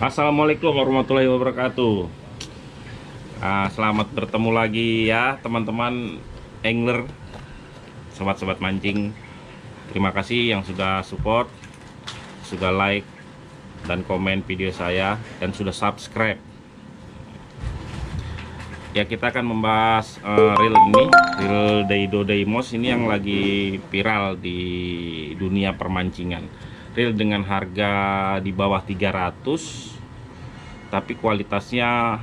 Assalamualaikum warahmatullahi wabarakatuh. Selamat bertemu lagi ya teman-teman angler, sobat-sobat mancing. Terima kasih yang sudah support, sudah like dan komen video saya, dan sudah subscribe. Ya, kita akan membahas reel ini, reel Daido Deimos ini yang lagi viral di dunia permancingan. Reel dengan harga di bawah 300, tapi kualitasnya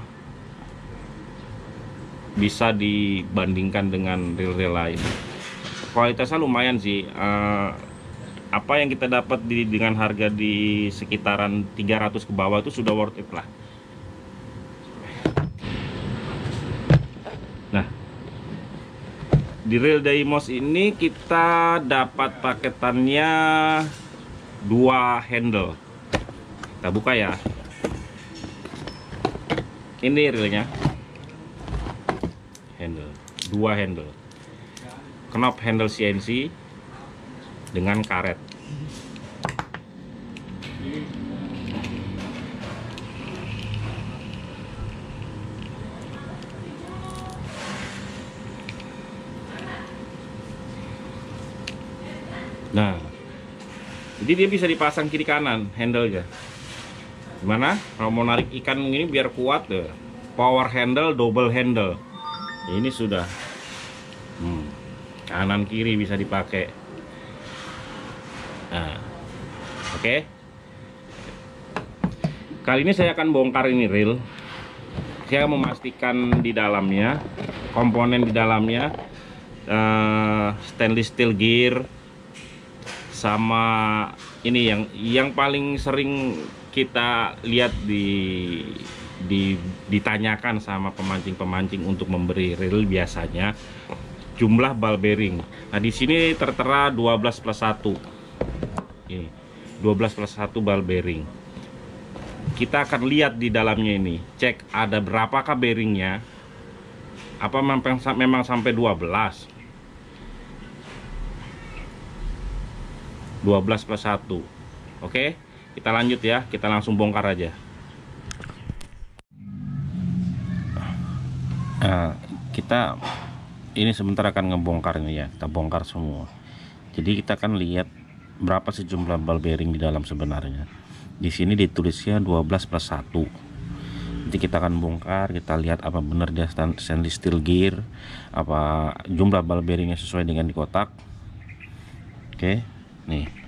bisa dibandingkan dengan reel-reel lain. Kualitasnya lumayan sih. Apa yang kita dapat dengan harga di sekitaran 300 ke bawah itu sudah worth it lah. Nah, di reel Deimos ini kita dapat paketannya 2 handle. Kita buka ya. Ini reelnya, handle, 2 handle, knop handle CNC dengan karet. Nah, jadi dia bisa dipasang kiri kanan handle-nya. Gimana kalau mau narik ikan ini biar kuat deh, power handle, double handle. Ini sudah kanan kiri bisa dipakai. Nah, oke. Kali ini saya akan bongkar ini reel. Saya memastikan di dalamnya, komponen di dalamnya, stainless steel gear, sama ini yang paling sering kita lihat ditanyakan sama pemancing-pemancing untuk memberi reel biasanya jumlah ball bearing. Nah, di sini tertera 12+1. Ini 12+1 ball bearing. Kita akan lihat di dalamnya ini, cek ada berapakah bearingnya. Apa memang sampai 12? 12+1. Oke, kita lanjut ya, kita langsung bongkar aja. Nah, kita ini sebentar akan ngebongkar ini ya, kita bongkar semua. Jadi kita akan lihat berapa sih jumlah ball bearing di dalam sebenarnya. Di sini ditulisnya 12+1. Nanti kita akan bongkar, kita lihat apa benar dia stainless steel gear, apa jumlah ball bearingnya sesuai dengan di kotak. Oke, nih.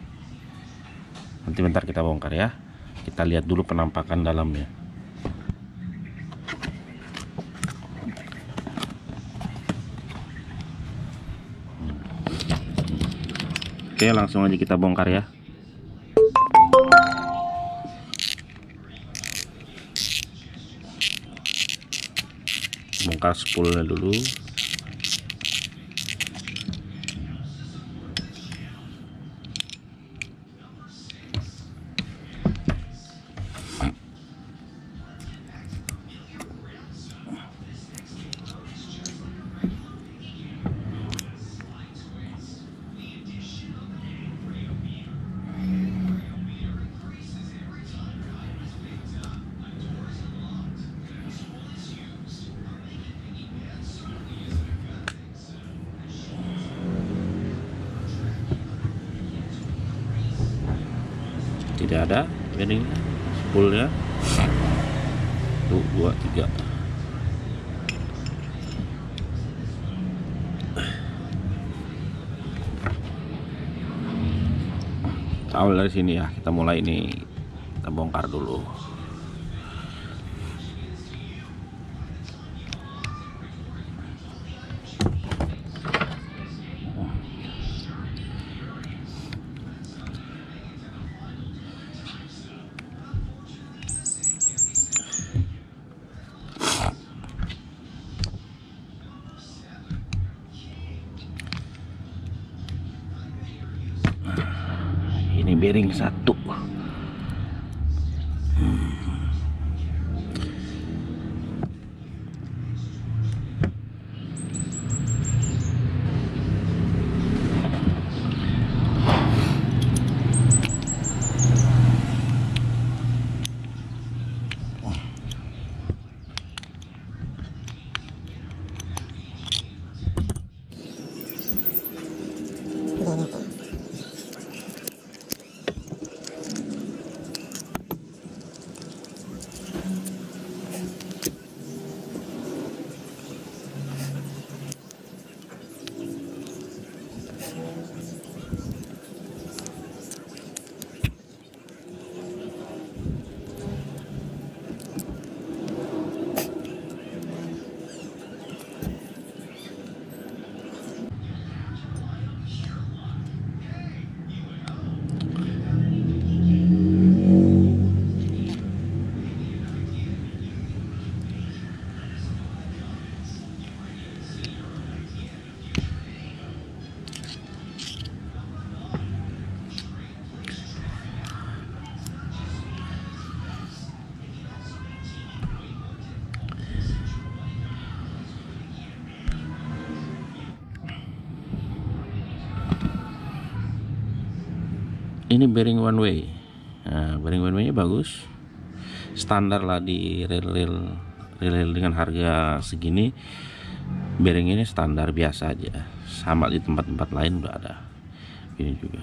Nanti bentar kita bongkar ya. Kita lihat dulu penampakan dalamnya. Oke, langsung aja kita bongkar ya. Bongkar spoolnya dulu. Tidak ada bearing spoolnya. 1, 2, 3. Awal dari sini ya, kita mulai ini, kita bongkar dulu. Ini bearing satu. Ini bearing one way. Nah, bearing one way nya bagus, standar lah di rel dengan harga segini. Bearing ini standar biasa aja, sama di tempat-tempat lain udah ada. Ini juga.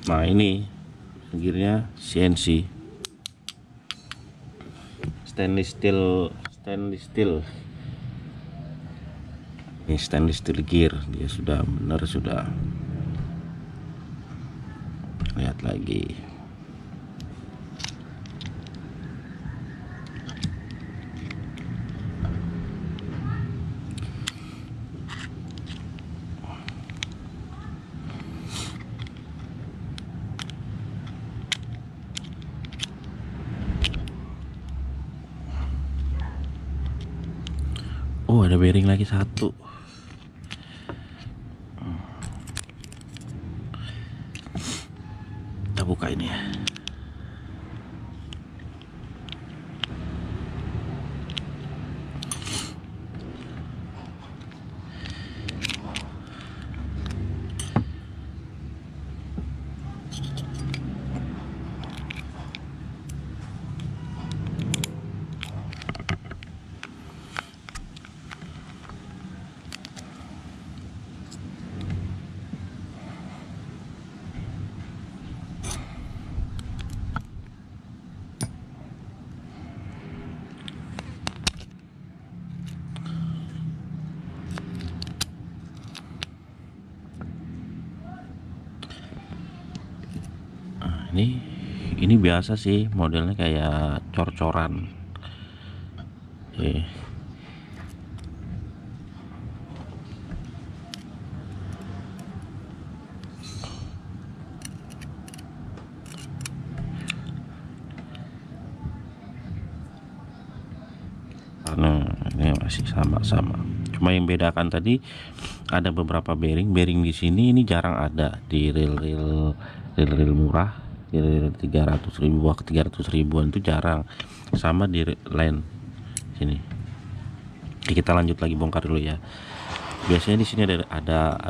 Nah, ini gearnya CNC, stainless steel. Ini stainless steel gear, dia sudah benar, sudah lihat lagi. Oh, ada bearing lagi satu. Kita buka ini ya. Ini biasa sih, modelnya kayak cor-coran. Karena ini masih sama-sama. Cuma yang bedakan tadi ada beberapa bearing di sini ini jarang ada di rel murah. Di 300.000 ke 300.000-an itu jarang, sama di lain sini. Oke, kita lanjut lagi bongkar dulu ya. Biasanya di sini ada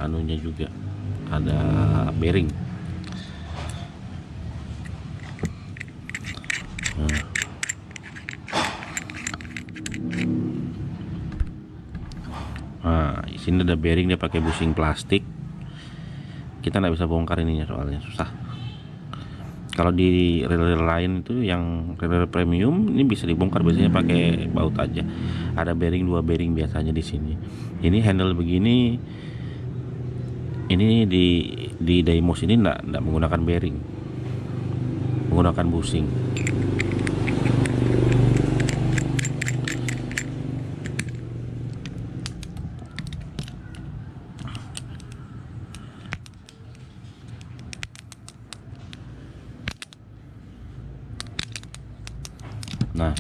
anunya juga, ada bearing. Nah, di sini ada bearing, dia pakai bushing plastik. kita nggak bisa bongkar ininya soalnya susah. Kalau di reel lain itu yang reel premium ini bisa dibongkar biasanya pakai baut aja. Ada bearing, 2 bearing biasanya di sini. Ini handle begini, ini di Deimos ini nggak menggunakan bearing, menggunakan bushing. Nah,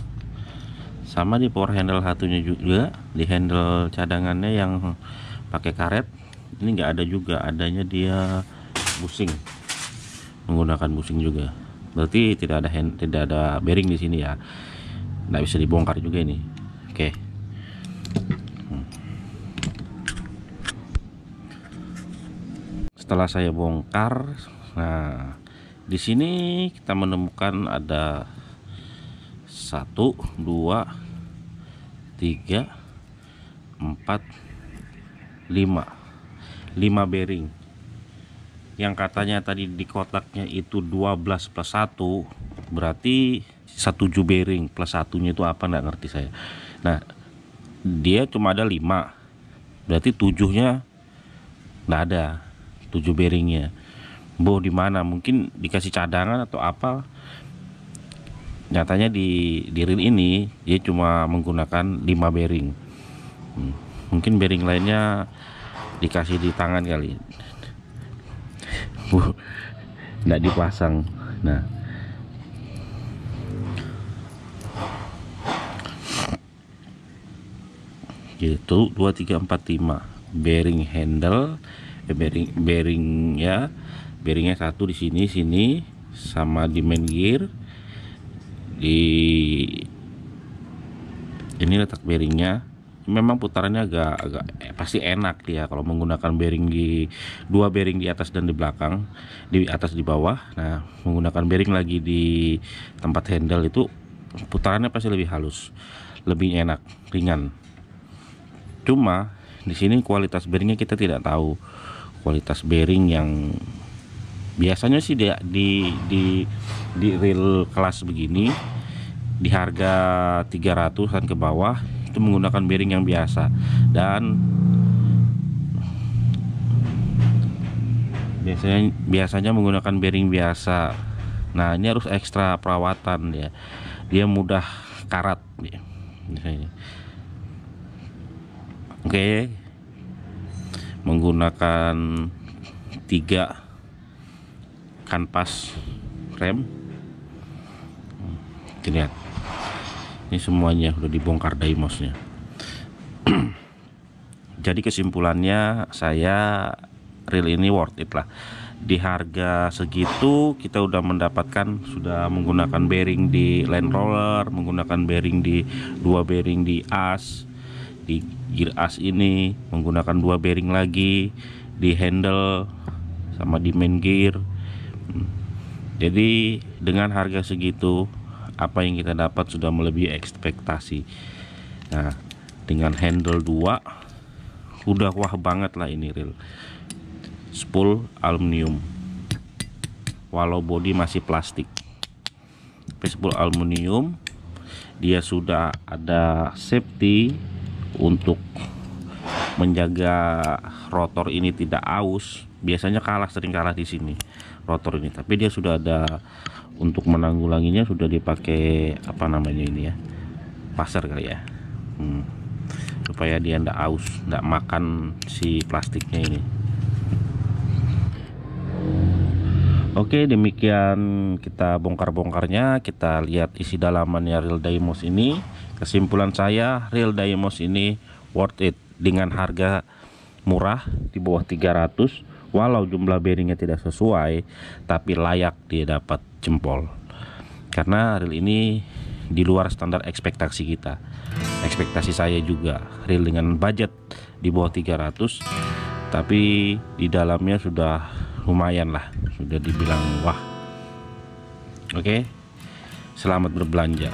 sama di power handle satunya juga, di handle cadangannya yang pakai karet ini nggak ada juga, adanya dia bushing, menggunakan bushing juga. Berarti tidak ada bearing di sini ya, nggak bisa dibongkar juga ini. Oke. Setelah saya bongkar, nah di sini kita menemukan ada 1, 2, 3, 4, 5 bearing. Yang katanya tadi di kotaknya itu 12 plus 1, berarti 7 bearing plus satunya itu apa nggak ngerti saya. Nah, dia cuma ada 5, berarti 7-nya nggak ada, 7 bearingnya. Boh, di mana? Mungkin dikasih cadangan atau apa. Nyatanya di reel ini dia cuma menggunakan 5 bearing. Mungkin bearing lainnya dikasih di tangan kali, nggak dipasang. Nah, gitu. 2, 3, 4, 5 bearing handle, bearing ya, bearingnya 1 di sini sama di main gear. Ini letak bearingnya. Memang putarannya agak pasti enak dia kalau menggunakan bearing 2 bearing di atas dan di belakang, di atas di bawah. Nah, menggunakan bearing lagi di tempat handle itu putarannya pasti lebih halus, lebih enak, ringan. Cuma di sini kualitas bearingnya kita tidak tahu. Kualitas bearing yang biasanya sih di reel kelas begini di harga 300-an ke bawah itu menggunakan bearing yang biasa, dan biasanya menggunakan bearing biasa. Nah, ini harus ekstra perawatan ya, dia mudah karat ya. Oke, menggunakan 3 kanvas rem. Lihat, ini semuanya udah dibongkar Deimosnya. Jadi kesimpulannya, saya reel ini worth it lah. Di harga segitu kita udah mendapatkan, sudah menggunakan bearing di Land Roller, menggunakan bearing di 2 bearing di as, di gear as ini menggunakan 2 bearing lagi di handle sama di main gear. Jadi dengan harga segitu, apa yang kita dapat sudah melebihi ekspektasi. Nah, dengan handle 2 udah wah banget lah ini reel. Spool aluminium, walau bodi masih plastik. Spool aluminium, dia sudah ada safety untuk menjaga rotor ini tidak aus. Biasanya sering kalah di sini rotor ini, tapi dia sudah ada untuk menanggulanginya, sudah dipakai apa namanya ini ya, pasar kali ya, supaya dia ndak aus, ndak makan si plastiknya ini. Oke, demikian kita bongkar-bongkarnya. Kita lihat isi dalamannya reel Deimos ini. Kesimpulan saya, reel Deimos ini worth it dengan harga murah di bawah 300. Walau jumlah bearingnya tidak sesuai, tapi layak dia dapat jempol. Karena reel ini di luar standar ekspektasi kita. Ekspektasi saya juga reel dengan budget di bawah 300, tapi di dalamnya sudah lumayan lah, sudah dibilang wah. Oke, selamat berbelanja.